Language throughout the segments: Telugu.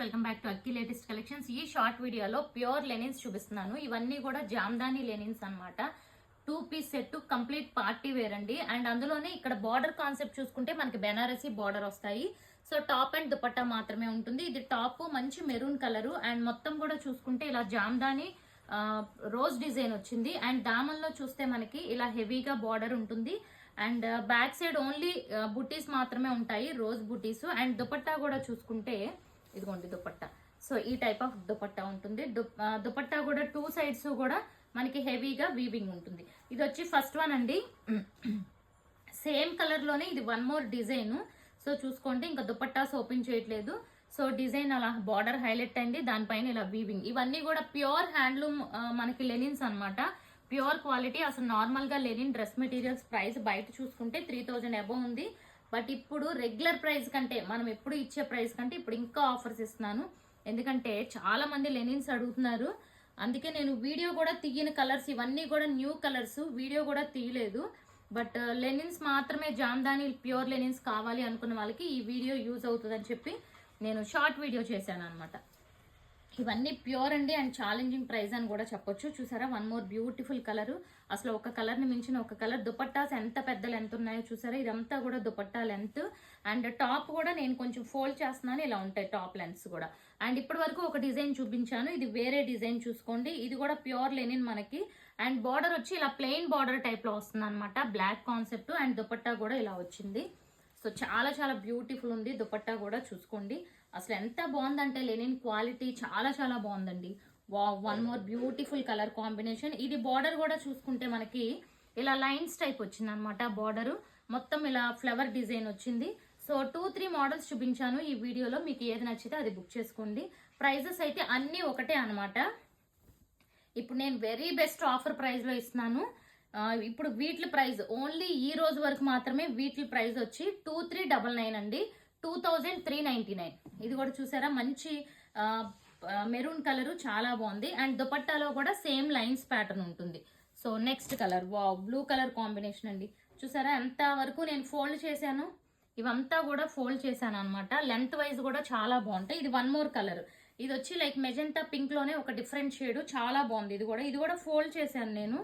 Welcome back to Akki latest collections. ఈ షార్ట్ వీడియోలో ప్యూర్ లెనిన్స్ చూపిస్తున్నాను. ఇవన్నీ కూడా జామ్దాని లెనిన్స్ అన్నమాట. 2 piece set complete party wear అండి. అండ్ అందులోనే ఇక్కడ బార్డర్ కాన్సెప్ట్ చూసుకుంటే మనకి బెనారసీ బార్డర్ వస్తాయి. సో టాప్ అండ్ దుపట్టా మాత్రమే ఉంటుంది. ఇది టాప్ మంచి మెరూన్ కలర్ అండ్ మొత్తం కూడా చూసుకుంటే ఇలా జామ్దాని రోజ్ డిజైన్ వచ్చింది. అండ్ దామన్లో చూస్తే మనకి ఇలా హెవీగా బార్డర్ ఉంటుంది. అండ్ బ్యాక్ సైడ్ ఓన్లీ బుటీస్ మాత్రమే ఉంటాయి, రోజ్ బుటీస్. అండ్ దుపట్టా కూడా చూసుకుంటే ఇదిగోండి దుపట్టా. సో ఈ టైప్ ఆఫ్ దుపట్టా ఉంటుంది. దుపట్టా కూడా 2 సైడ్స్ కూడా మనకి హెవీగా వీవింగ్ ఉంటుంది. ఇది వచ్చి ఫస్ట్ వన్ అండి. సేమ్ కలర్ లోనే ఇది 1 మోర్ డిజైన్. సో చూసుకోండి, ఇంకా దుపట్టాస్ ఓపెన్ చేయట్లేదు. సో డిజైన్ అలా బార్డర్ హైలైట్ అయింది, దానిపైన ఇలా వీవింగ్. ఇవన్నీ కూడా ప్యూర్ హ్యాండ్లూమ్ మనకి లెనిన్స్ అనమాట. Pure quality. అసలు నార్మల్ గా లెనిన్ డ్రెస్ మెటీరియల్స్ ప్రైస్ బయట చూసుకుంటే 3000 అబౌవ్ ఉంది. బట్ ఇప్పుడు రెగ్యులర్ ప్రైస్ కంటే, మనం ఎప్పుడు ఇచ్చే ప్రైస్ కంటే ఇప్పుడు ఇంకా ఆఫర్స్ ఇస్తున్నాను. ఎందుకంటే చాలా మంది లెనిన్స్ అడుగుతున్నారు. అందుకే నేను వీడియో కూడా తీయని కలర్స్, ఇవన్నీ కూడా న్యూ కలర్స్, వీడియో కూడా తీయలేదు. బట్ లెనిన్స్ మాత్రమే, జామ్దాని ప్యూర్ లెనిన్స్ కావాలి అనుకున్న వాళ్ళకి ఈ వీడియో యూజ్ అవుతుందని చెప్పి నేను షార్ట్ వీడియో చేశాను అనమాట. ఇవన్నీ ప్యూర్ అండి అండ్ ఛాలెంజింగ్ ప్రైస్ అని కూడా చెప్పొచ్చు. చూసారా, 1 మోర్ బ్యూటిఫుల్ కలర్. అసలు ఒక కలర్ ని మించిన ఒక కలర్. దుపట్టాస్ ఎంత పెద్ద లెంత్ ఉన్నాయో చూసారా. ఇదంతా కూడా దుపట్టా లెంత్. అండ్ టాప్ కూడా నేను కొంచెం ఫోల్డ్ చేస్తున్నాను, ఇలా ఉంటాయి టాప్ లెంత్స్ కూడా. అండ్ ఇప్పటి వరకు ఒక డిజైన్ చూపించాను, ఇది వేరే డిజైన్ చూసుకోండి. ఇది కూడా ప్యూర్ లెనిన్ మనకి. అండ్ బార్డర్ వచ్చి ఇలా ప్లెయిన్ బార్డర్ టైప్ లో వస్తుంది అనమాట, బ్లాక్ కాన్సెప్ట్. అండ్ దుపట్టా కూడా ఇలా వచ్చింది. సో చాలా చాలా బ్యూటిఫుల్ ఉంది. దుపట్టా కూడా చూసుకోండి, అసలు ఎంత బాగుందంటే లెనిన్ క్వాలిటీ చాలా చాలా బాగుందండి. 1 మోర్ బ్యూటిఫుల్ కలర్ కాంబినేషన్. ఇది బార్డర్ కూడా చూసుకుంటే మనకి ఇలా లైన్స్ టైప్ వచ్చింది అనమాట. బార్డర్ మొత్తం ఇలా ఫ్లవర్ డిజైన్ వచ్చింది. సో 2-3 మోడల్స్ చూపించాను ఈ వీడియోలో. మీకు ఏది నచ్చితే అది బుక్ చేసుకోండి. ప్రైజెస్ అయితే అన్నీ ఒకటే అనమాట. ఇప్పుడు నేను వెరీ బెస్ట్ ఆఫర్ ప్రైస్ లో ఇస్తున్నాను. ఇప్పుడు వీటి ప్రైస్ ఓన్లీ ఈ రోజు వరకు మాత్రమే. వీటి ప్రైస్ వచ్చి 2399 అండి, 2399. ఇది కూడా చూసారా, మంచి మెరూన్ కలర్, చాలా బాగుంది. అండ్ దుపట్టాలో కూడా సేమ్ లైన్స్ ప్యాటర్న్ ఉంటుంది. So next colour, blue colour combination అండి. చూసారా ఎంత వరకు నేను ఫోల్డ్ చేశాను, ఇవంతా కూడా ఫోల్డ్ చేశాను అనమాట. లెంత్ వైజ్ కూడా చాలా బాగుంటాయి. ఇది 1 మోర్ కలర్. ఇది వచ్చి లైక్ మెజెంటా పింక్ లోనే ఒక డిఫరెంట్ షేడ్, చాలా బాగుంది. ఇది కూడా ఫోల్డ్ చేశాను నేను.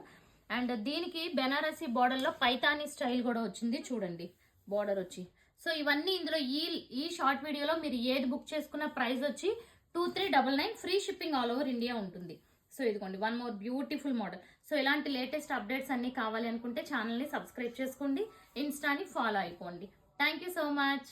అండ్ దీనికి బెనారసీ బార్డర్ లో పైతానీ స్టైల్ కూడా వచ్చింది చూడండి, బార్డర్ వచ్చి. సో ఇవన్నీ ఇందులో ఈ షార్ట్ వీడియోలో మీరు ఏది బుక్ చేసుకున్న ప్రైస్ వచ్చి 2399, free shipping all over India ఉంటుంది. సో ఇదిగోండి 1 మోర్ బ్యూటిఫుల్ మోడల్. సో ఇలాంటి లేటెస్ట్ అప్డేట్స్ అన్ని కావాలి అనుకుంటే ఛానల్ని సబ్స్క్రైబ్ చేసుకోండి, ఇన్స్టాని ఫాలో అయిపోండి. Thank you so much.